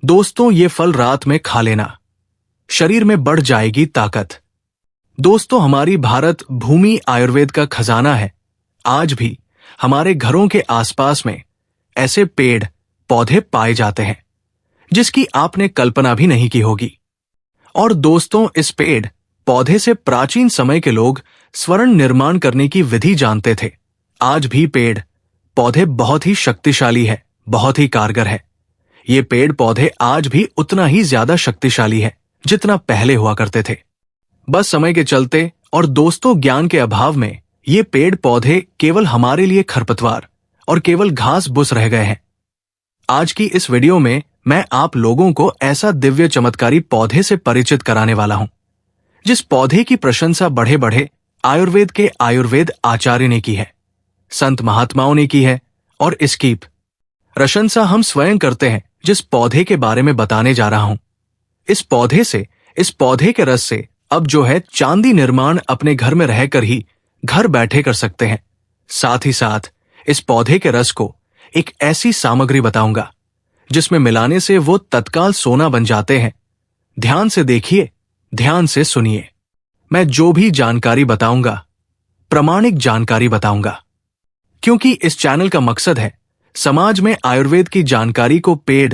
दोस्तों, ये फल रात में खा लेना, शरीर में बढ़ जाएगी ताकत। दोस्तों, हमारी भारत भूमि आयुर्वेद का खजाना है। आज भी हमारे घरों के आसपास में ऐसे पेड़ पौधे पाए जाते हैं जिसकी आपने कल्पना भी नहीं की होगी। और दोस्तों, इस पेड़ पौधे से प्राचीन समय के लोग स्वर्ण निर्माण करने की विधि जानते थे। आज भी पेड़ पौधे बहुत ही शक्तिशाली है, बहुत ही कारगर है। ये पेड़ पौधे आज भी उतना ही ज्यादा शक्तिशाली है जितना पहले हुआ करते थे। बस समय के चलते और दोस्तों ज्ञान के अभाव में ये पेड़ पौधे केवल हमारे लिए खरपतवार और केवल घास फूस रह गए हैं। आज की इस वीडियो में मैं आप लोगों को ऐसा दिव्य चमत्कारी पौधे से परिचित कराने वाला हूं, जिस पौधे की प्रशंसा बढ़े बढ़े आयुर्वेद के आयुर्वेद आचार्य ने की है, संत महात्माओं ने की है, और इसकी प्रशंसा हम स्वयं करते हैं। जिस पौधे के बारे में बताने जा रहा हूं, इस पौधे के रस से अब जो है चांदी निर्माण अपने घर में रहकर ही घर बैठे कर सकते हैं। साथ ही साथ इस पौधे के रस को एक ऐसी सामग्री बताऊंगा जिसमें मिलाने से वो तत्काल सोना बन जाते हैं। ध्यान से देखिए, ध्यान से सुनिए। मैं जो भी जानकारी बताऊंगा प्रामाणिक जानकारी बताऊंगा, क्योंकि इस चैनल का मकसद है समाज में आयुर्वेद की जानकारी को, पेड़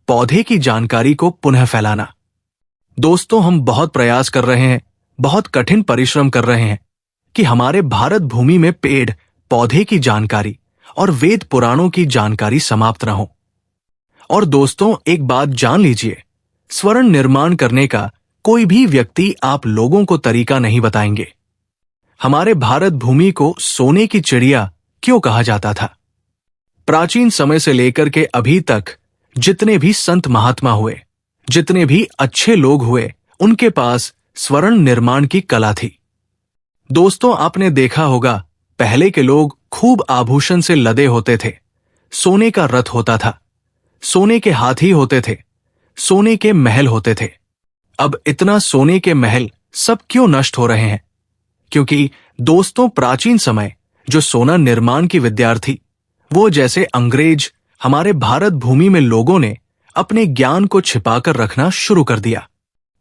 पौधे की जानकारी को पुनः फैलाना। दोस्तों, हम बहुत प्रयास कर रहे हैं, बहुत कठिन परिश्रम कर रहे हैं कि हमारे भारत भूमि में पेड़ पौधे की जानकारी और वेद पुराणों की जानकारी समाप्त न हो। और दोस्तों, एक बात जान लीजिए, स्वर्ण निर्माण करने का कोई भी व्यक्ति आप लोगों को तरीका नहीं बताएंगे। हमारे भारत भूमि को सोने की चिड़िया क्यों कहा जाता था? प्राचीन समय से लेकर के अभी तक जितने भी संत महात्मा हुए, जितने भी अच्छे लोग हुए, उनके पास स्वर्ण निर्माण की कला थी। दोस्तों, आपने देखा होगा पहले के लोग खूब आभूषण से लदे होते थे। सोने का रथ होता था, सोने के हाथी होते थे, सोने के महल होते थे। अब इतना सोने के महल सब क्यों नष्ट हो रहे हैं? क्योंकि दोस्तों, प्राचीन समय जो सोना निर्माण की विद्या थी, वो जैसे अंग्रेज हमारे भारत भूमि में लोगों ने अपने ज्ञान को छिपाकर रखना शुरू कर दिया।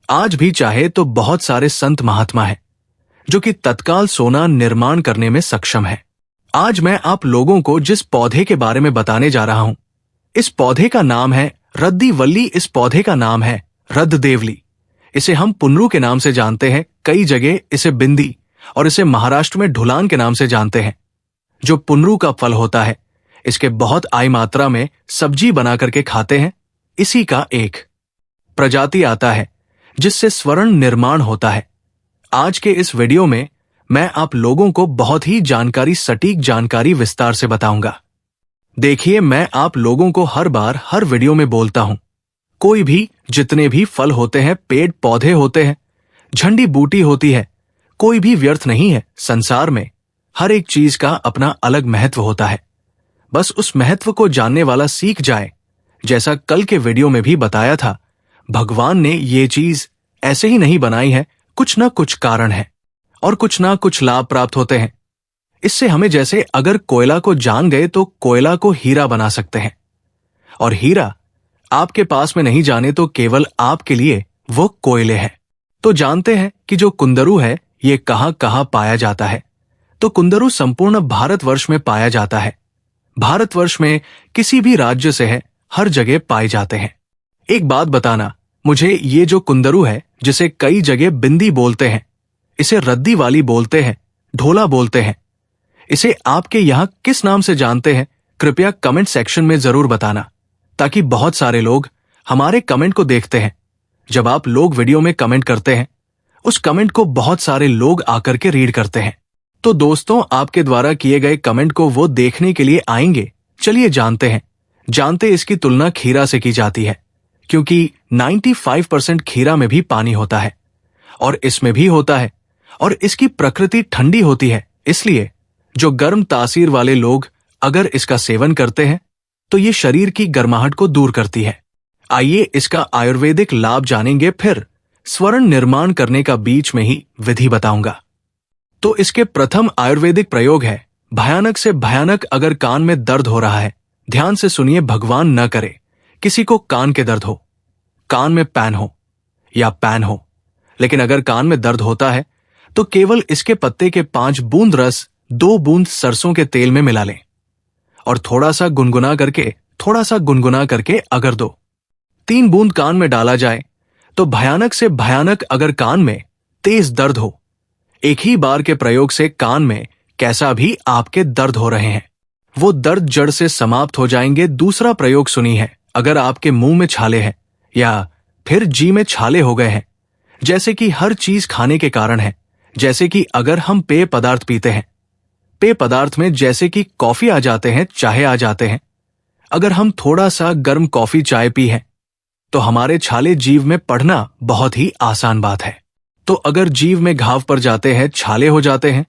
आज भी चाहे तो बहुत सारे संत महात्मा हैं जो कि तत्काल सोना निर्माण करने में सक्षम है। आज मैं आप लोगों को जिस पौधे के बारे में बताने जा रहा हूं, इस पौधे का नाम है रद्दीवल्ली। इस पौधे का नाम है रद्देवली। इसे हम पुनरू के नाम से जानते हैं, कई जगह इसे बिंदी और इसे महाराष्ट्र में ढुलान के नाम से जानते हैं। जो पुनरू का फल होता है, इसके बहुत आई मात्रा में सब्जी बना करके खाते हैं। इसी का एक प्रजाति आता है जिससे स्वर्ण निर्माण होता है। आज के इस वीडियो में मैं आप लोगों को बहुत ही सटीक जानकारी विस्तार से बताऊंगा। देखिए, मैं आप लोगों को हर बार हर वीडियो में बोलता हूं, कोई भी जितने भी फल होते हैं, पेड़ पौधे होते हैं, झंडी बूटी होती है, कोई भी व्यर्थ नहीं है। संसार में हर एक चीज का अपना अलग महत्व होता है। बस उस महत्व को जानने वाला सीख जाए। जैसा कल के वीडियो में भी बताया था, भगवान ने ये चीज ऐसे ही नहीं बनाई है, कुछ ना कुछ कारण है और कुछ ना कुछ लाभ प्राप्त होते हैं। इससे हमें, जैसे अगर कोयला को जान गए तो कोयला को हीरा बना सकते हैं, और हीरा आपके पास में नहीं जाने तो केवल आपके लिए वो कोयले हैं। तो जानते हैं कि जो कुंदरू है ये कहां कहां पाया जाता है? तो कुंदरू संपूर्ण भारतवर्ष में पाया जाता है। भारतवर्ष में किसी भी राज्य से है, हर जगह पाए जाते हैं। एक बात बताना मुझे, ये जो कुंदरू है, जिसे कई जगह बिंदी बोलते हैं, इसे रद्दी वाली बोलते हैं, ढोला बोलते हैं, इसे आपके यहां किस नाम से जानते हैं? कृपया कमेंट सेक्शन में जरूर बताना, ताकि बहुत सारे लोग हमारे कमेंट को देखते हैं। जब आप लोग वीडियो में कमेंट करते हैं, उस कमेंट को बहुत सारे लोग आकर के रीड करते हैं। तो दोस्तों, आपके द्वारा किए गए कमेंट को वो देखने के लिए आएंगे। चलिए जानते इसकी तुलना खीरा से की जाती है, क्योंकि 95% खीरा में भी पानी होता है और इसमें भी होता है, और इसकी प्रकृति ठंडी होती है। इसलिए जो गर्म तासीर वाले लोग अगर इसका सेवन करते हैं तो ये शरीर की गर्माहट को दूर करती है। आइए इसका आयुर्वेदिक लाभ जानेंगे। फिर स्वर्ण निर्माण करने का बीच में ही विधि बताऊंगा। तो इसके प्रथम आयुर्वेदिक प्रयोग है भयानक से भयानक। अगर कान में दर्द हो रहा है, ध्यान से सुनिए, भगवान न करे किसी को कान के दर्द हो, कान में पैन हो या पैन हो, लेकिन अगर कान में दर्द होता है तो केवल इसके पत्ते के 5 बूंद रस 2 बूंद सरसों के तेल में मिला लें और थोड़ा सा गुनगुना करके अगर 2-3 बूंद कान में डाला जाए तो भयानक से भयानक अगर कान में तेज दर्द हो, एक ही बार के प्रयोग से कान में कैसा भी आपके दर्द हो रहे हैं वो दर्द जड़ से समाप्त हो जाएंगे। दूसरा प्रयोग सुनी है, अगर आपके मुंह में छाले हैं या फिर जी में छाले हो गए हैं, जैसे कि हर चीज खाने के कारण है, जैसे कि अगर हम पेय पदार्थ पीते हैं, पेय पदार्थ में जैसे कि कॉफी आ जाते हैं, चाहे आ जाते हैं, अगर हम थोड़ा सा गर्म कॉफी चाय पी है तो हमारे छाले जीभ में पड़ना बहुत ही आसान बात है। तो अगर जीभ में घाव पड़ जाते हैं, छाले हो जाते हैं,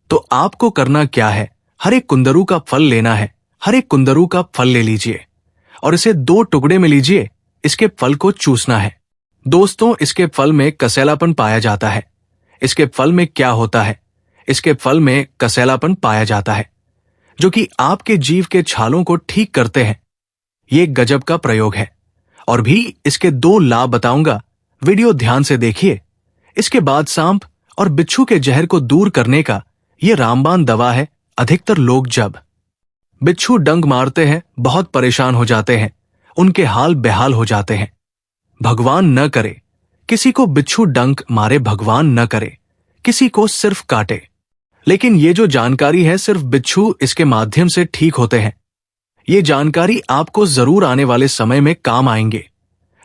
तो आपको करना क्या है, हर एक कुंदरू का फल लेना है। हर एक कुंदरू का फल ले लीजिए और इसे 2 टुकड़े में लीजिए। इसके फल को चूसना है। दोस्तों, इसके फल में कसैलापन पाया जाता है। इसके फल में क्या होता है, इसके फल में कसैलापन पाया जाता है जो कि आपके जीभ के छालों को ठीक करते हैं। ये गजब का प्रयोग है और भी इसके 2 लाभ बताऊंगा, वीडियो ध्यान से देखिए। इसके बाद सांप और बिच्छू के जहर को दूर करने का यह रामबाण दवा है। अधिकतर लोग जब बिच्छू डंक मारते हैं बहुत परेशान हो जाते हैं, उनके हाल बेहाल हो जाते हैं। भगवान न करे किसी को बिच्छू डंक मारे, भगवान न करे किसी को सिर्फ काटे, लेकिन ये जो जानकारी है सिर्फ बिच्छू इसके माध्यम से ठीक होते हैं। ये जानकारी आपको जरूर आने वाले समय में काम आएंगे।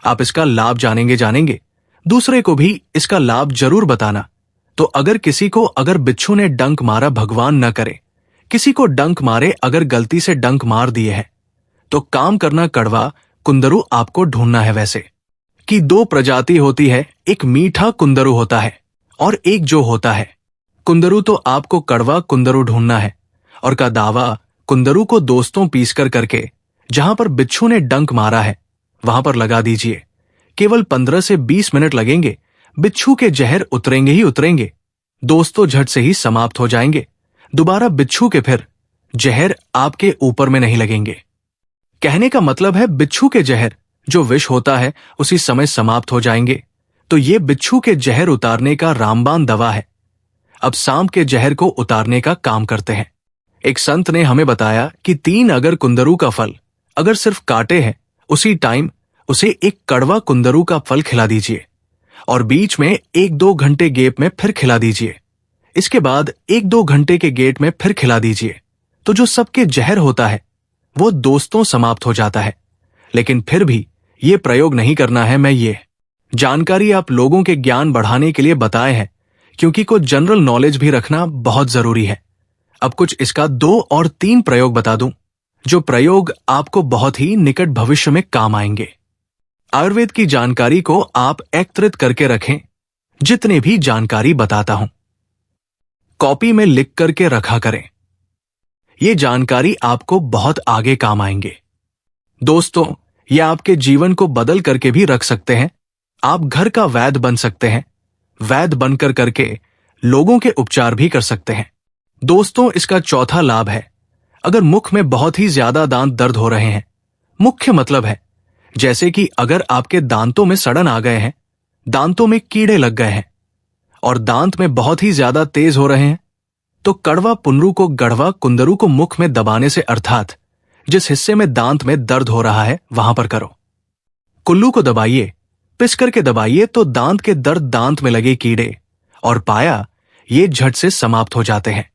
आप इसका लाभ जानेंगे, दूसरे को भी इसका लाभ जरूर बताना। तो अगर किसी को अगर बिच्छू ने डंक मारा, भगवान न करे किसी को डंक मारे, अगर गलती से डंक मार दिए हैं तो काम करना, कड़वा कुंदरू आपको ढूंढना है। वैसे कि 2 प्रजाति होती है, एक मीठा कुंदरू होता है और एक जो होता है कुंदरू। तो आपको कड़वा कुंदरू ढूंढना है और का दावा कुंदरू को दोस्तों पीसकर करके जहां पर बिच्छू ने डंक मारा है वहां पर लगा दीजिए। केवल 15 से 20 मिनट लगेंगे, बिच्छू के जहर उतरेंगे ही उतरेंगे, दोस्तों झट से ही समाप्त हो जाएंगे। दोबारा बिच्छू के फिर जहर आपके ऊपर में नहीं लगेंगे। कहने का मतलब है बिच्छू के जहर जो विष होता है उसी समय समाप्त हो जाएंगे। तो ये बिच्छू के जहर उतारने का रामबाण दवा है। अब सांप के जहर को उतारने का काम करते हैं। एक संत ने हमें बताया कि 3 अगर कुंदरू का फल अगर सिर्फ काटे हैं, उसी टाइम उसे एक कड़वा कुंदरू का फल खिला दीजिए और बीच में 1-2 घंटे गैप में फिर खिला दीजिए। इसके बाद 1-2 घंटे के गेट में फिर खिला दीजिए। तो जो सबके जहर होता है वो दोस्तों समाप्त हो जाता है। लेकिन फिर भी ये प्रयोग नहीं करना है। मैं ये जानकारी आप लोगों के ज्ञान बढ़ाने के लिए बताए हैं, क्योंकि कुछ जनरल नॉलेज भी रखना बहुत जरूरी है। अब कुछ इसका 2 और 3 प्रयोग बता दूं, जो प्रयोग आपको बहुत ही निकट भविष्य में काम आएंगे। आयुर्वेद की जानकारी को आप एकत्रित करके रखें, जितने भी जानकारी बताता हूं कॉपी में लिख करके रखा करें। ये जानकारी आपको बहुत आगे काम आएंगे। दोस्तों, ये आपके जीवन को बदल करके भी रख सकते हैं। आप घर का वैद्य बन सकते हैं। वैद्य बनकर करके लोगों के उपचार भी कर सकते हैं। दोस्तों, इसका चौथा लाभ है, अगर मुख में बहुत ही ज्यादा दांत दर्द हो रहे हैं, मुख्य मतलब है जैसे कि अगर आपके दांतों में सड़न आ गए हैं, दांतों में कीड़े लग गए हैं और दांत में बहुत ही ज्यादा तेज हो रहे हैं, तो कड़वा पुनरू को गढ़वा कुंदरू को मुख में दबाने से, अर्थात जिस हिस्से में दांत में दर्द हो रहा है वहां पर करो। कुल्लू को दबाइए, पिस करके दबाइए तो दांत के दर्द, दांत में लगे कीड़े और पाया ये झट से समाप्त हो जाते हैं।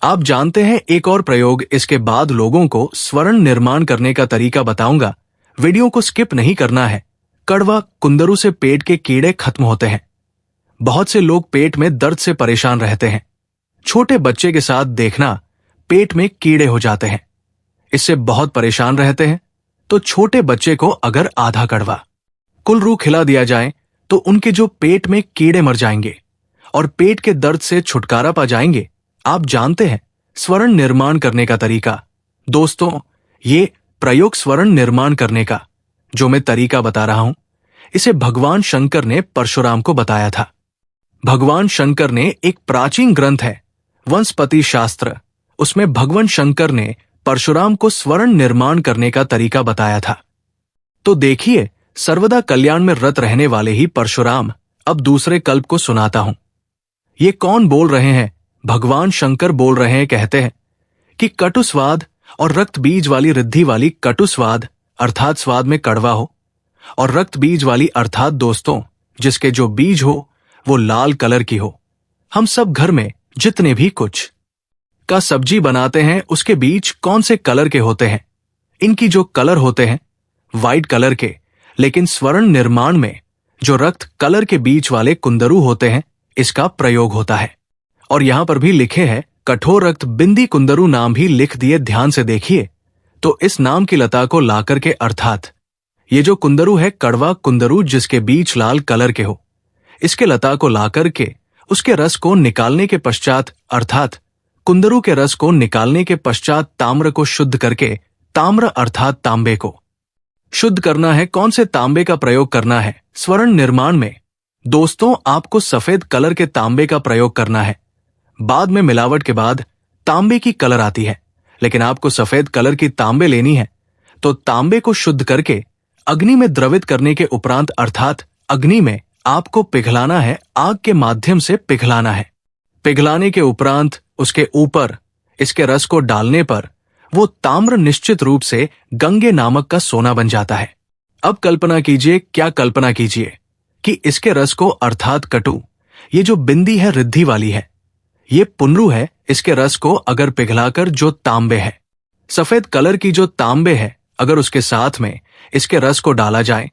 आप जानते हैं एक और प्रयोग, इसके बाद लोगों को स्वर्ण निर्माण करने का तरीका बताऊंगा। वीडियो को स्किप नहीं करना है। कड़वा कुंदरू से पेट के कीड़े खत्म होते हैं। बहुत से लोग पेट में दर्द से परेशान रहते हैं। छोटे बच्चे के साथ देखना, पेट में कीड़े हो जाते हैं, इससे बहुत परेशान रहते हैं। तो छोटे बच्चे को अगर आधा कड़वा कुलरू खिला दिया जाए तो उनके जो पेट में कीड़े मर जाएंगे और पेट के दर्द से छुटकारा पा जाएंगे। आप जानते हैं स्वर्ण निर्माण करने का तरीका। दोस्तों, ये प्रयोग स्वर्ण निर्माण करने का जो मैं तरीका बता रहा हूं, इसे भगवान शंकर ने परशुराम को बताया था। भगवान शंकर ने एक प्राचीन ग्रंथ है वंशपति शास्त्र, उसमें भगवान शंकर ने परशुराम को स्वर्ण निर्माण करने का तरीका बताया था। तो देखिए सर्वदा कल्याण में रत रहने वाले ही परशुराम अब दूसरे कल्प को सुनाता हूं। ये कौन बोल रहे हैं? भगवान शंकर बोल रहे हैं। कहते हैं कि कटु स्वाद और रक्त बीज वाली रिद्धि वाली कटु स्वाद अर्थात स्वाद में कड़वा हो, और रक्त बीज वाली अर्थात दोस्तों जिसके जो बीज हो वो लाल कलर की हो। हम सब घर में जितने भी कुछ का सब्जी बनाते हैं उसके बीज कौन से कलर के होते हैं? इनकी जो कलर होते हैं वाइट कलर के, लेकिन स्वर्ण निर्माण में जो रक्त कलर के बीज वाले कुंदरू होते हैं इसका प्रयोग होता है। और यहां पर भी लिखे है कठोर रक्त बिंदी कुंदरू नाम भी लिख दिए। ध्यान से देखिए तो इस नाम की लता को लाकर के अर्थात ये जो कुंदरू है कड़वा कुंदरू जिसके बीज लाल कलर के हो, इसके लता को लाकर के उसके रस को निकालने के पश्चात अर्थात कुंदरू के रस को निकालने के पश्चात ताम्र को शुद्ध करके, ताम्र अर्थात तांबे को शुद्ध करना है। कौन से तांबे का प्रयोग करना है? स्वर्ण निर्माण में दोस्तों आपको सफेद कलर के तांबे का प्रयोग करना है। बाद में मिलावट के बाद तांबे की कलर आती है, लेकिन आपको सफेद कलर की तांबे लेनी है तो तांबे को शुद्ध करके अग्नि में द्रवित करने के उपरांत अर्थात अग्नि में आपको पिघलाना है, आग के माध्यम से पिघलाना है। पिघलाने के उपरांत उसके ऊपर इसके रस को डालने पर वो ताम्र निश्चित रूप से गंगे नामक का सोना बन जाता है। अब कल्पना कीजिए, क्या कल्पना कीजिए कि इसके रस को अर्थात कटु, ये जो बिंदी है रिद्धि वाली है, ये पुनरू है, इसके रस को अगर पिघलाकर जो तांबे है, सफेद कलर की जो तांबे है, अगर उसके साथ में इसके रस को डाला जाए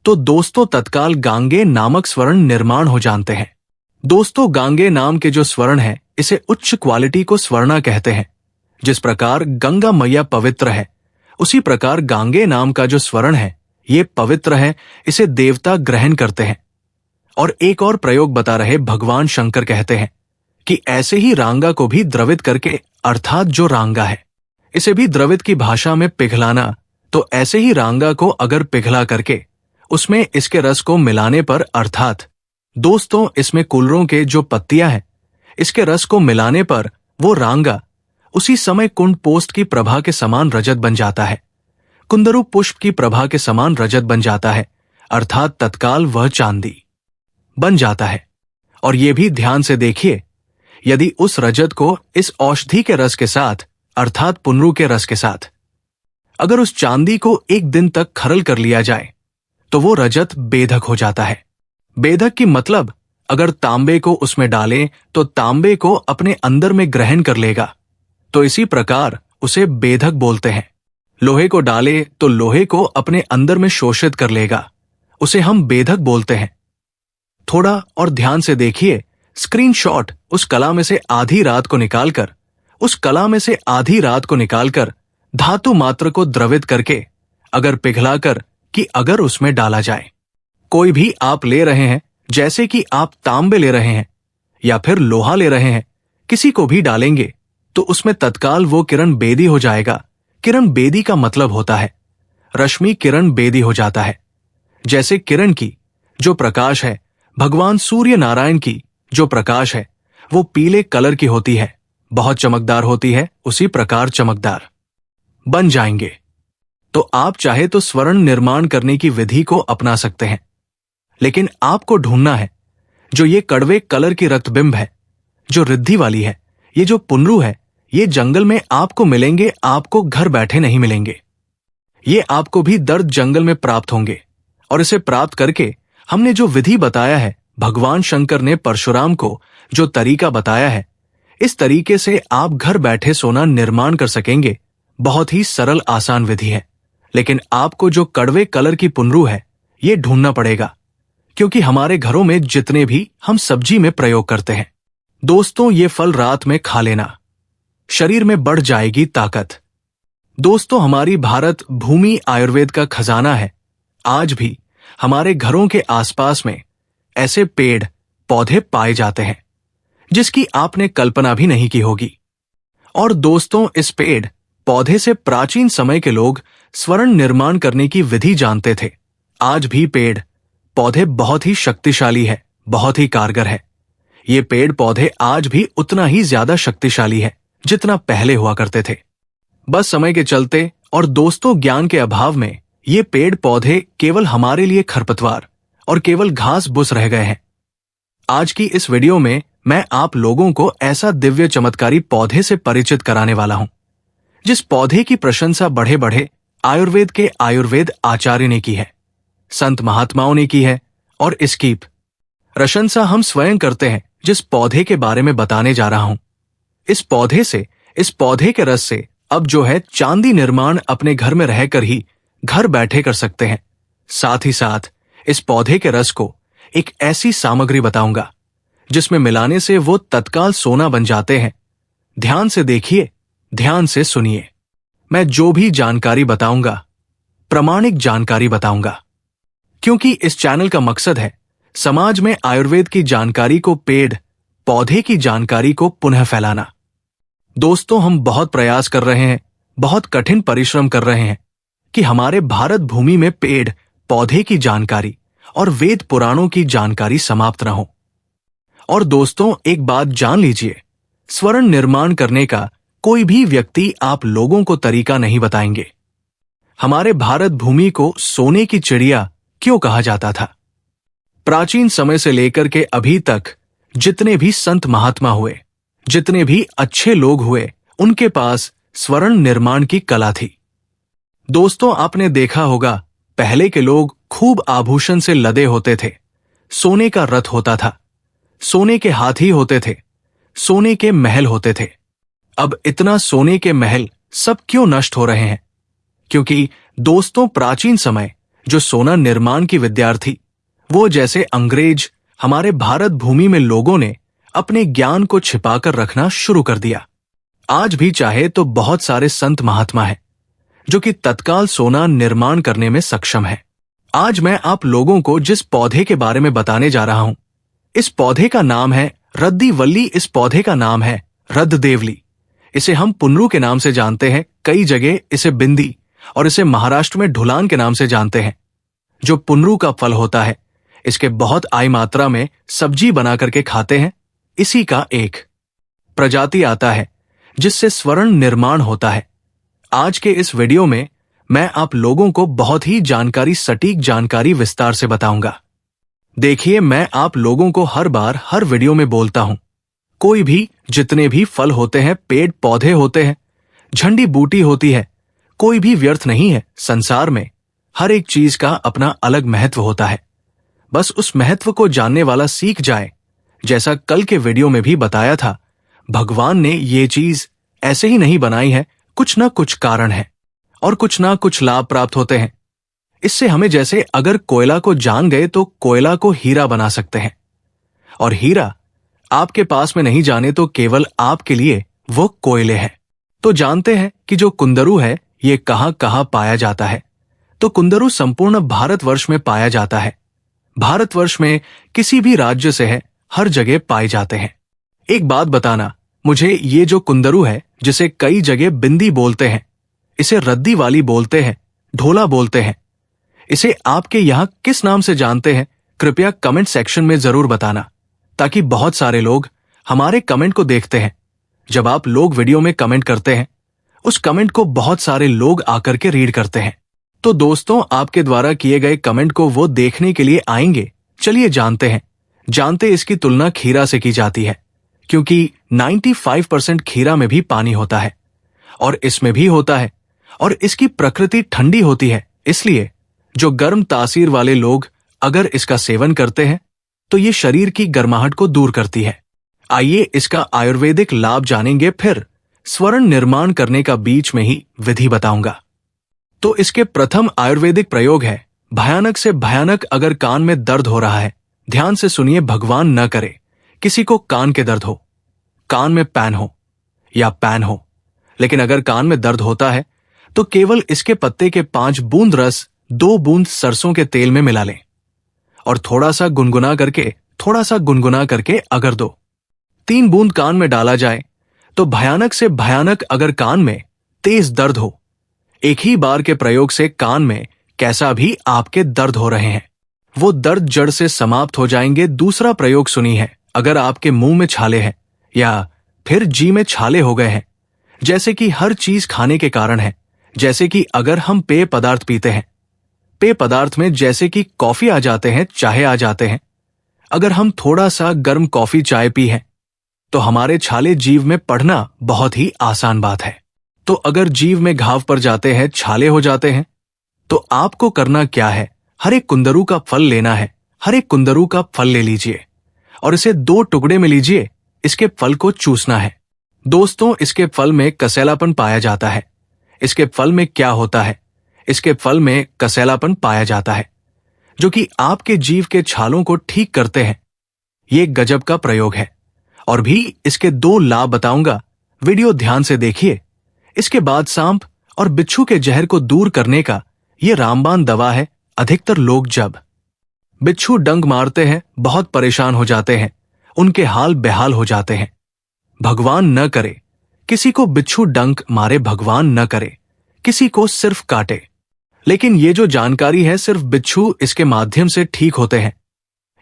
तो दोस्तों तत्काल गांगे नामक स्वर्ण निर्माण हो जानते हैं। दोस्तों गांगे नाम के जो स्वर्ण है इसे उच्च क्वालिटी को स्वर्णा कहते हैं। जिस प्रकार गंगा मैया पवित्र है उसी प्रकार गांगे नाम का जो स्वर्ण है ये पवित्र है, इसे देवता ग्रहण करते हैं। और एक और प्रयोग बता रहे भगवान शंकर कहते हैं कि ऐसे ही रांगा को भी द्रवित करके अर्थात जो रांगा है इसे भी द्रवित की भाषा में पिघलाना, तो ऐसे ही रांगा को अगर पिघला करके उसमें इसके रस को मिलाने पर अर्थात दोस्तों इसमें कुलरों के जो पत्तियां हैं इसके रस को मिलाने पर वो रांगा उसी समय कुंड पोस्ट की प्रभा के समान रजत बन जाता है, कुंदरू पुष्प की प्रभा के समान रजत बन जाता है, अर्थात तत्काल वह चांदी बन जाता है। और ये भी ध्यान से देखिए, यदि उस रजत को इस औषधि के रस के साथ अर्थात पुनरू के रस के साथ अगर उस चांदी को एक दिन तक खरल कर लिया जाए तो वो रजत बेधक हो जाता है। बेधक की मतलब अगर तांबे को उसमें डालें तो तांबे को अपने अंदर में ग्रहण कर लेगा, तो इसी प्रकार उसे बेधक बोलते हैं। लोहे को डाले तो लोहे को अपने अंदर में शोषित कर लेगा, उसे हम बेधक बोलते हैं। थोड़ा और ध्यान से देखिए, स्क्रीनशॉट उस कला में से आधी रात को निकालकर धातु मात्र को द्रवित करके अगर पिघलाकर कि अगर उसमें डाला जाए, कोई भी आप ले रहे हैं जैसे कि आप तांबे ले रहे हैं या फिर लोहा ले रहे हैं, किसी को भी डालेंगे तो उसमें तत्काल वो किरण बेदी हो जाएगा। किरण बेदी का मतलब होता है रश्मि किरण बेदी हो जाता है। जैसे किरण की जो प्रकाश है, भगवान सूर्य नारायण की जो प्रकाश है वो पीले कलर की होती है, बहुत चमकदार होती है, उसी प्रकार चमकदार बन जाएंगे। तो आप चाहे तो स्वर्ण निर्माण करने की विधि को अपना सकते हैं, लेकिन आपको ढूंढना है जो ये कड़वे कलर की रक्तबिंब है, जो रिद्धि वाली है, ये जो पुनरू है, ये जंगल में आपको मिलेंगे, आपको घर बैठे नहीं मिलेंगे। ये आपको भी दर्द जंगल में प्राप्त होंगे। और इसे प्राप्त करके हमने जो विधि बताया है, भगवान शंकर ने परशुराम को जो तरीका बताया है, इस तरीके से आप घर बैठे सोना निर्माण कर सकेंगे। बहुत ही सरल आसान विधि है, लेकिन आपको जो कड़वे कलर की पुनरू है ये ढूंढना पड़ेगा, क्योंकि हमारे घरों में जितने भी हम सब्जी में प्रयोग करते हैं दोस्तों, ये फल रात में खा लेना, शरीर में बढ़ जाएगी ताकत। दोस्तों हमारी भारत भूमि आयुर्वेद का खजाना है। आज भी हमारे घरों के आसपास में ऐसे पेड़ पौधे पाए जाते हैं जिसकी आपने कल्पना भी नहीं की होगी। और दोस्तों इस पेड़ पौधे से प्राचीन समय के लोग स्वर्ण निर्माण करने की विधि जानते थे। आज भी पेड़ पौधे बहुत ही शक्तिशाली है, बहुत ही कारगर है। ये पेड़ पौधे आज भी उतना ही ज्यादा शक्तिशाली है जितना पहले हुआ करते थे। बस समय के चलते और दोस्तों ज्ञान के अभाव में ये पेड़ पौधे केवल हमारे लिए खरपतवार और केवल घास फूस रह गए हैं। आज की इस वीडियो में मैं आप लोगों को ऐसा दिव्य चमत्कारी पौधे से परिचित कराने वाला हूं, जिस पौधे की प्रशंसा बड़े बड़े आयुर्वेद के आयुर्वेद आचार्य ने की है, संत महात्माओं ने की है, और इसकी प्रशंसा हम स्वयं करते हैं। जिस पौधे के बारे में बताने जा रहा हूं, इस पौधे के रस से अब जो है चांदी निर्माण अपने घर में रहकर ही घर बैठे कर सकते हैं। साथ ही साथ इस पौधे के रस को एक ऐसी सामग्री बताऊंगा जिसमें मिलाने से वो तत्काल सोना बन जाते हैं। ध्यान से देखिए, ध्यान से सुनिए। मैं जो भी जानकारी बताऊंगा प्रामाणिक जानकारी बताऊंगा, क्योंकि इस चैनल का मकसद है समाज में आयुर्वेद की जानकारी को, पेड़ पौधे की जानकारी को पुनः फैलाना। दोस्तों, हम बहुत प्रयास कर रहे हैं, बहुत कठिन परिश्रम कर रहे हैं कि हमारे भारत भूमि में पेड़ पौधे की जानकारी और वेद पुराणों की जानकारी समाप्त न हो। और दोस्तों, एक बात जान लीजिए, स्वर्ण निर्माण करने का कोई भी व्यक्ति आप लोगों को तरीका नहीं बताएंगे। हमारे भारत भूमि को सोने की चिड़िया क्यों कहा जाता था? प्राचीन समय से लेकर के अभी तक जितने भी संत महात्मा हुए, जितने भी अच्छे लोग हुए, उनके पास स्वर्ण निर्माण की कला थी। दोस्तों, आपने देखा होगा पहले के लोग खूब आभूषण से लदे होते थे। सोने का रथ होता था, सोने के हाथी होते थे, सोने के महल होते थे। अब इतना सोने के महल सब क्यों नष्ट हो रहे हैं? क्योंकि दोस्तों, प्राचीन समय जो सोना निर्माण की विद्या थी, वो जैसे अंग्रेज हमारे भारत भूमि में लोगों ने अपने ज्ञान को छिपाकर रखना शुरू कर दिया। आज भी चाहे तो बहुत सारे संत महात्मा हैं जो कि तत्काल सोना निर्माण करने में सक्षम हैं। आज मैं आप लोगों को जिस पौधे के बारे में बताने जा रहा हूं, इस पौधे का नाम है रद्दीवल्ली। इस पौधे का नाम है रद्देवली। इसे हम पुनरू के नाम से जानते हैं, कई जगह इसे बिंदी और इसे महाराष्ट्र में ढुलान के नाम से जानते हैं। जो पुनरू का फल होता है, इसके बहुत आई मात्रा में सब्जी बना करके खाते हैं। इसी का एक प्रजाति आता है जिससे स्वर्ण निर्माण होता है। आज के इस वीडियो में मैं आप लोगों को बहुत ही सटीक जानकारी विस्तार से बताऊंगा। देखिए, मैं आप लोगों को हर बार हर वीडियो में बोलता हूं, कोई भी जितने भी फल होते हैं, पेड़ पौधे होते हैं, झंडी बूटी होती है, कोई भी व्यर्थ नहीं है। संसार में हर एक चीज का अपना अलग महत्व होता है। बस उस महत्व को जानने वाला सीख जाए। जैसा कल के वीडियो में भी बताया था, भगवान ने ये चीज ऐसे ही नहीं बनाई है, कुछ ना कुछ कारण है और कुछ ना कुछ लाभ प्राप्त होते हैं। इससे हमें जैसे अगर कोयला को जान गए तो कोयला को हीरा बना सकते हैं, और हीरा आपके पास में नहीं जाने तो केवल आपके लिए वो कोयले हैं। तो जानते हैं कि जो कुंदरू है ये कहां कहां पाया जाता है? तो कुंदरू संपूर्ण भारतवर्ष में पाया जाता है। भारतवर्ष में किसी भी राज्य से है, हर जगह पाए जाते हैं। एक बात बताना मुझे, ये जो कुंदरू है जिसे कई जगह बिंदी बोलते हैं, इसे रद्दी वाली बोलते हैं, ढोला बोलते हैं, इसे आपके यहां किस नाम से जानते हैं? कृपया कमेंट सेक्शन में जरूर बताना, ताकि बहुत सारे लोग हमारे कमेंट को देखते हैं। जब आप लोग वीडियो में कमेंट करते हैं, उस कमेंट को बहुत सारे लोग आकर के रीड करते हैं। तो दोस्तों, आपके द्वारा किए गए कमेंट को वो देखने के लिए आएंगे। चलिए जानते इसकी तुलना खीरा से की जाती है, क्योंकि 95% खीरा में भी पानी होता है और इसमें भी होता है, और इसकी प्रकृति ठंडी होती है। इसलिए जो गर्म तासीर वाले लोग अगर इसका सेवन करते हैं तो ये शरीर की गर्माहट को दूर करती है। आइए इसका आयुर्वेदिक लाभ जानेंगे, फिर स्वर्ण निर्माण करने का बीच में ही विधि बताऊंगा। तो इसके प्रथम आयुर्वेदिक प्रयोग है भयानक से भयानक। अगर कान में दर्द हो रहा है, ध्यान से सुनिए, भगवान न करे किसी को कान के दर्द हो, कान में पैन हो, लेकिन अगर कान में दर्द होता है तो केवल इसके पत्ते के 5 बूंद रस 2 बूंद सरसों के तेल में मिला लें और थोड़ा सा गुनगुना करके अगर 2-3 बूंद कान में डाला जाए तो भयानक से भयानक अगर कान में तेज दर्द हो, एक ही बार के प्रयोग से कान में कैसा भी आपके दर्द हो रहे हैं, वो दर्द जड़ से समाप्त हो जाएंगे। दूसरा प्रयोग सुनी है, अगर आपके मुंह में छाले हैं या फिर जी में छाले हो गए हैं, जैसे कि हर चीज खाने के कारण है, जैसे कि अगर हम पेय पदार्थ पीते हैं पेय पदार्थ में जैसे कि कॉफी आ जाते हैं, चाहे आ जाते हैं। अगर हम थोड़ा सा गर्म कॉफी चाय पी है तो हमारे छाले जीभ में पड़ना बहुत ही आसान बात है। तो अगर जीभ में घाव पड़ जाते हैं, छाले हो जाते हैं, तो आपको करना क्या है, हर एक कुंदरू का फल लेना है। हर एक कुंदरू का फल ले लीजिए और इसे 2 टुकड़े में लीजिए। इसके फल को चूसना है। दोस्तों, इसके फल में कसैलापन पाया जाता है। इसके फल में क्या होता है? इसके फल में कसैलापन पाया जाता है जो कि आपके जीभ के छालों को ठीक करते हैं। ये गजब का प्रयोग है और भी इसके 2 लाभ बताऊंगा। वीडियो ध्यान से देखिए। इसके बाद सांप और बिच्छू के जहर को दूर करने का ये रामबाण दवा है। अधिकतर लोग जब बिच्छू डंक मारते हैं बहुत परेशान हो जाते हैं, उनके हाल बेहाल हो जाते हैं। भगवान न करे किसी को बिच्छू डंक मारे, भगवान न करे किसी को सिर्फ काटे। लेकिन ये जो जानकारी है, सिर्फ बिच्छू इसके माध्यम से ठीक होते हैं।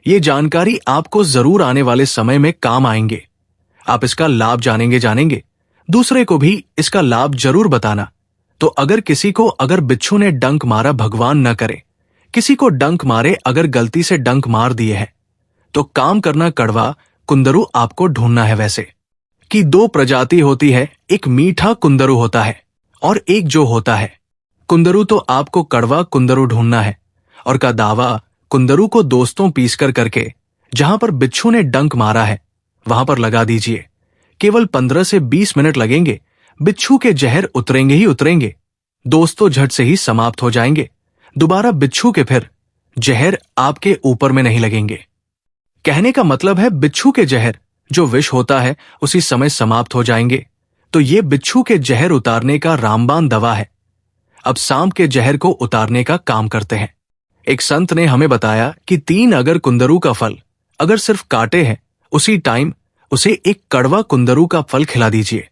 ये जानकारी आपको जरूर आने वाले समय में काम आएंगे। आप इसका लाभ जानेंगे। दूसरे को भी इसका लाभ जरूर बताना। तो अगर किसी को अगर बिच्छू ने डंक मारा, भगवान न करे किसी को डंक मारे, अगर गलती से डंक मार दिए हैं तो काम करना, कड़वा कुंदरू आपको ढूंढना है। वैसे कि 2 प्रजाति होती है, एक मीठा कुंदरू होता है और एक जो होता है कुंदरू। तो आपको कड़वा कुंदरू ढूंढना है और का दावा कुंदरू को दोस्तों पीसकर करके जहां पर बिच्छू ने डंक मारा है वहां पर लगा दीजिए। केवल 15 से 20 मिनट लगेंगे, बिच्छू के जहर उतरेंगे ही उतरेंगे। दोस्तों झट से ही समाप्त हो जाएंगे। दोबारा बिच्छू के फिर जहर आपके ऊपर में नहीं लगेंगे। कहने का मतलब है बिच्छू के जहर जो विष होता है उसी समय समाप्त हो जाएंगे। तो ये बिच्छू के जहर उतारने का रामबाण दवा है। अब सांप के जहर को उतारने का काम करते हैं। एक संत ने हमें बताया कि 3 अगर कुंदरू का फल अगर सिर्फ काटे हैं, उसी टाइम उसे एक कड़वा कुंदरू का फल खिला दीजिए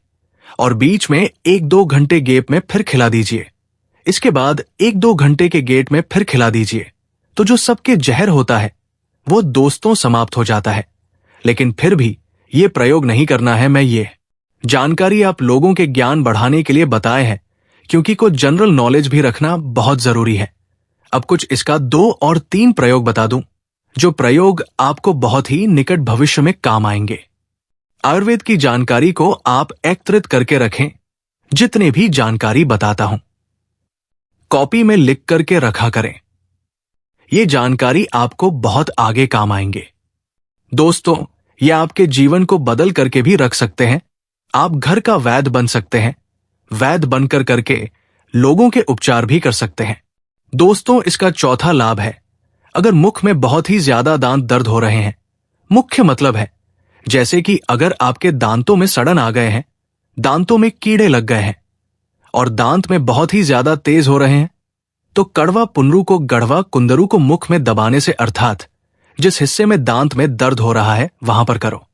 और बीच में 1-2 घंटे गैप में फिर खिला दीजिए। इसके बाद 1-2 घंटे के गेट में फिर खिला दीजिए। तो जो सबके जहर होता है वो दोस्तों समाप्त हो जाता है। लेकिन फिर भी ये प्रयोग नहीं करना है। मैं ये जानकारी आप लोगों के ज्ञान बढ़ाने के लिए बताए हैं, क्योंकि कुछ जनरल नॉलेज भी रखना बहुत जरूरी है। अब कुछ इसका 2 और 3 प्रयोग बता दूं, जो प्रयोग आपको बहुत ही निकट भविष्य में काम आएंगे। आयुर्वेद की जानकारी को आप एकत्रित करके रखें। जितने भी जानकारी बताता हूं कॉपी में लिख करके रखा करें। ये जानकारी आपको बहुत आगे काम आएंगे। दोस्तों, ये आपके जीवन को बदल करके भी रख सकते हैं। आप घर का वैद्य बन सकते हैं। वैद्य बनकर करके लोगों के उपचार भी कर सकते हैं। दोस्तों, इसका चौथा लाभ है, अगर मुख में बहुत ही ज्यादा दांत दर्द हो रहे हैं, मुख्य मतलब है जैसे कि अगर आपके दांतों में सड़न आ गए हैं, दांतों में कीड़े लग गए हैं और दांत में बहुत ही ज्यादा तेज हो रहे हैं, तो कड़वा पुनरू को गढ़वा कुंदरू को मुख में दबाने से, अर्थात जिस हिस्से में दांत में दर्द हो रहा है वहां पर करो।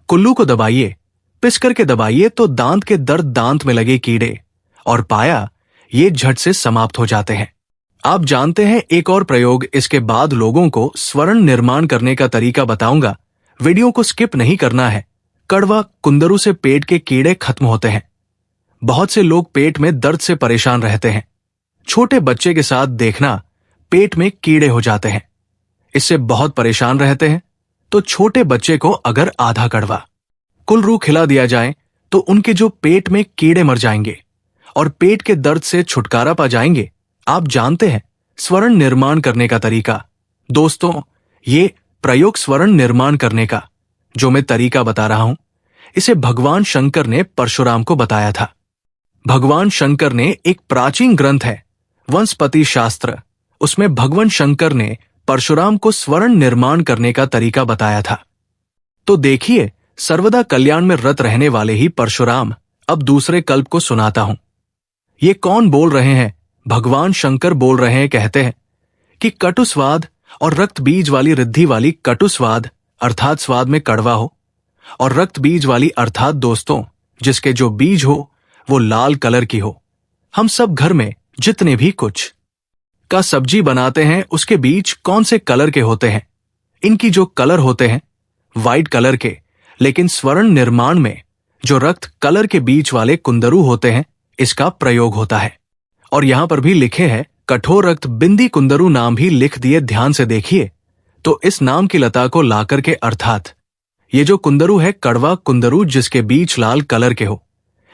कुल्लू को दबाइए, पिस करके दबाइए तो दांत के दर्द, दांत में लगे कीड़े और पाया ये झट से समाप्त हो जाते हैं। आप जानते हैं एक और प्रयोग। इसके बाद लोगों को स्वर्ण निर्माण करने का तरीका बताऊंगा। वीडियो को स्किप नहीं करना है। कड़वा कुंदरू से पेट के कीड़े खत्म होते हैं। बहुत से लोग पेट में दर्द से परेशान रहते हैं। छोटे बच्चे के साथ देखना, पेट में कीड़े हो जाते हैं, इससे बहुत परेशान रहते हैं। तो छोटे बच्चे को अगर आधा कड़वा कुलरू खिला दिया जाए तो उनके जो पेट में कीड़े मर जाएंगे और पेट के दर्द से छुटकारा पा जाएंगे। आप जानते हैं स्वर्ण निर्माण करने का तरीका। दोस्तों, ये प्रयोग स्वर्ण निर्माण करने का जो मैं तरीका बता रहा हूं, इसे भगवान शंकर ने परशुराम को बताया था। भगवान शंकर ने एक प्राचीन ग्रंथ है वंशपति शास्त्र, उसमें भगवान शंकर ने परशुराम को स्वर्ण निर्माण करने का तरीका बताया था। तो देखिए, सर्वदा कल्याण में रत रहने वाले ही परशुराम अब दूसरे कल्प को सुनाता हूं। ये कौन बोल रहे हैं? भगवान शंकर बोल रहे हैं। कहते हैं कि कटु स्वाद और रक्त बीज वाली रिद्धि वाली कटु स्वाद अर्थात स्वाद में कड़वा हो, और रक्त बीज वाली अर्थात दोस्तों जिसके जो बीज हो वो लाल कलर की हो। हम सब घर में जितने भी कुछ का सब्जी बनाते हैं उसके बीज कौन से कलर के होते हैं? इनकी जो कलर होते हैं वाइट कलर के, लेकिन स्वर्ण निर्माण में जो रक्त कलर के बीज वाले कुंदरू होते हैं इसका प्रयोग होता है। और यहां पर भी लिखे हैं कठोर रक्त बिंदी कुंदरू नाम भी लिख दिए। ध्यान से देखिए तो इस नाम की लता को लाकर के, अर्थात ये जो कुंदरू है कड़वा कुंदरू जिसके बीच लाल कलर के हो,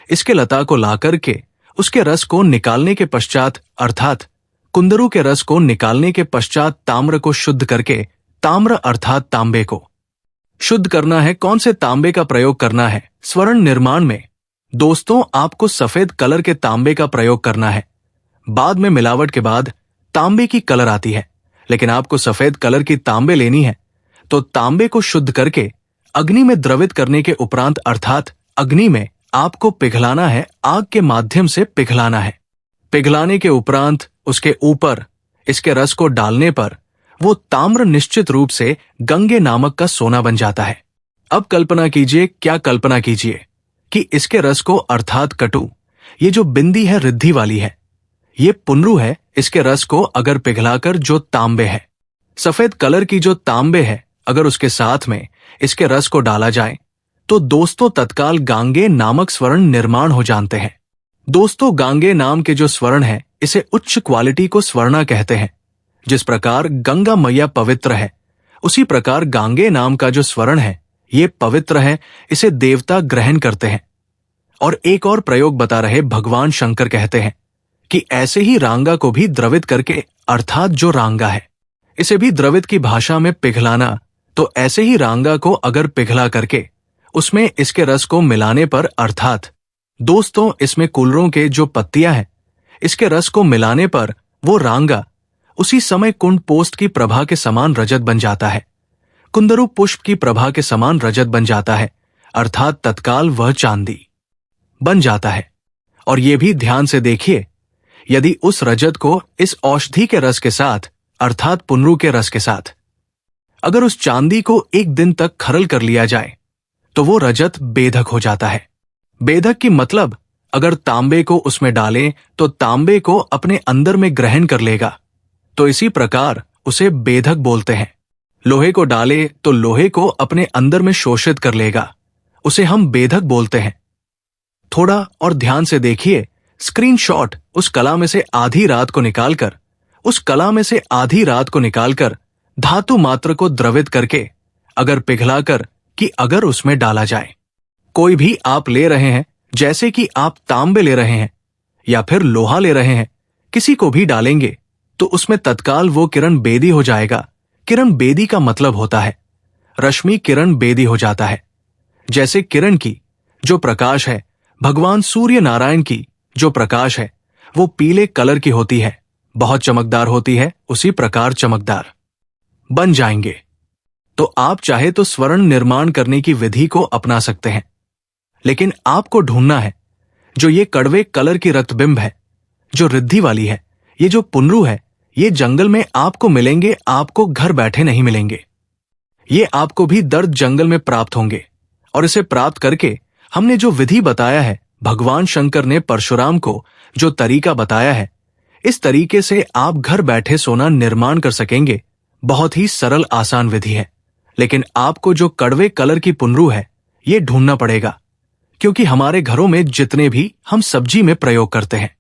इसके लता को लाकर के उसके रस को निकालने के पश्चात, अर्थात कुंदरू के रस को निकालने के पश्चात ताम्र को शुद्ध करके, ताम्र अर्थात तांबे को शुद्ध करना है। कौन से तांबे का प्रयोग करना है? स्वर्ण निर्माण में दोस्तों आपको सफेद कलर के तांबे का प्रयोग करना है। बाद में मिलावट के बाद तांबे की कलर आती है, लेकिन आपको सफेद कलर की तांबे लेनी है तो तांबे को शुद्ध करके अग्नि में द्रवित करने के उपरांत, अर्थात अग्नि में आपको पिघलाना है, आग के माध्यम से पिघलाना है। पिघलाने के उपरांत उसके ऊपर इसके रस को डालने पर वो ताम्र निश्चित रूप से गंगे नामक का सोना बन जाता है। अब कल्पना कीजिए, क्या कल्पना कीजिए कि इसके रस को, अर्थात कटु, ये जो बिंदी है रिद्धि वाली है, ये पुनरू है, इसके रस को अगर पिघलाकर जो तांबे है, सफेद कलर की जो तांबे है, अगर उसके साथ में इसके रस को डाला जाए तो दोस्तों तत्काल गांगे नामक स्वर्ण निर्माण हो जानते हैं। दोस्तों गांगे नाम के जो स्वर्ण है इसे उच्च क्वालिटी को स्वर्णा कहते हैं। जिस प्रकार गंगा मैया पवित्र है, उसी प्रकार गांगे नाम का जो स्वर्ण है ये पवित्र है, इसे देवता ग्रहण करते हैं। और एक और प्रयोग बता रहे भगवान शंकर कहते हैं कि ऐसे ही रांगा को भी द्रवित करके, अर्थात जो रांगा है इसे भी द्रवित की भाषा में पिघलाना, तो ऐसे ही रांगा को अगर पिघला करके उसमें इसके रस को मिलाने पर, अर्थात दोस्तों इसमें कुलरों के जो पत्तियां हैं इसके रस को मिलाने पर वो रांगा उसी समय कुंड पोस्ट की प्रभा के समान रजत बन जाता है, कुंदरू पुष्प की प्रभा के समान रजत बन जाता है, अर्थात तत्काल वह चांदी बन जाता है। और ये भी ध्यान से देखिए, यदि उस रजत को इस औषधि के रस के साथ, अर्थात पुनरू के रस के साथ अगर उस चांदी को एक दिन तक खरल कर लिया जाए तो वो रजत बेधक हो जाता है। बेधक की मतलब अगर तांबे को उसमें डालें तो तांबे को अपने अंदर में ग्रहण कर लेगा, तो इसी प्रकार उसे बेधक बोलते हैं। लोहे को डाले तो लोहे को अपने अंदर में शोषित कर लेगा, उसे हम बेधक बोलते हैं। थोड़ा और ध्यान से देखिए, स्क्रीनशॉट उस कला में से आधी रात को निकालकर, उस कला में से आधी रात को निकालकर धातु मात्र को द्रवित करके अगर पिघलाकर कि अगर उसमें डाला जाए, कोई भी आप ले रहे हैं, जैसे कि आप तांबे ले रहे हैं या फिर लोहा ले रहे हैं, किसी को भी डालेंगे तो उसमें तत्काल वो किरण बेदी हो जाएगा। किरण बेदी का मतलब होता है रश्मि किरण बेदी हो जाता है। जैसे किरण की जो प्रकाश है, भगवान सूर्य नारायण की जो प्रकाश है वो पीले कलर की होती है, बहुत चमकदार होती है, उसी प्रकार चमकदार बन जाएंगे। तो आप चाहे तो स्वर्ण निर्माण करने की विधि को अपना सकते हैं, लेकिन आपको ढूंढना है जो ये कड़वे कलर की रक्तबिंब है, जो रिद्धि वाली है, ये जो पुनरू है, ये जंगल में आपको मिलेंगे, आपको घर बैठे नहीं मिलेंगे। ये आपको भी दर्द जंगल में प्राप्त होंगे। और इसे प्राप्त करके हमने जो विधि बताया है, भगवान शंकर ने परशुराम को जो तरीका बताया है, इस तरीके से आप घर बैठे सोना निर्माण कर सकेंगे। बहुत ही सरल आसान विधि है, लेकिन आपको जो कड़वे कलर की पुनरू है ये ढूंढना पड़ेगा, क्योंकि हमारे घरों में जितने भी हम सब्जी में प्रयोग करते हैं